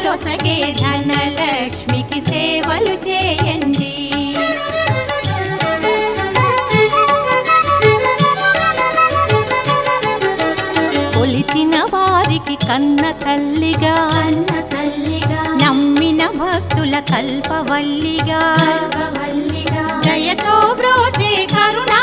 శుభాలొసగే ధనలక్ష్మికి సేవలు చేయండి. కొలిచిన వారికి కన్న తల్లిగా నమ్మిన భక్తుల కల్పవల్లిగా దయతో బ్రోచే కరుణా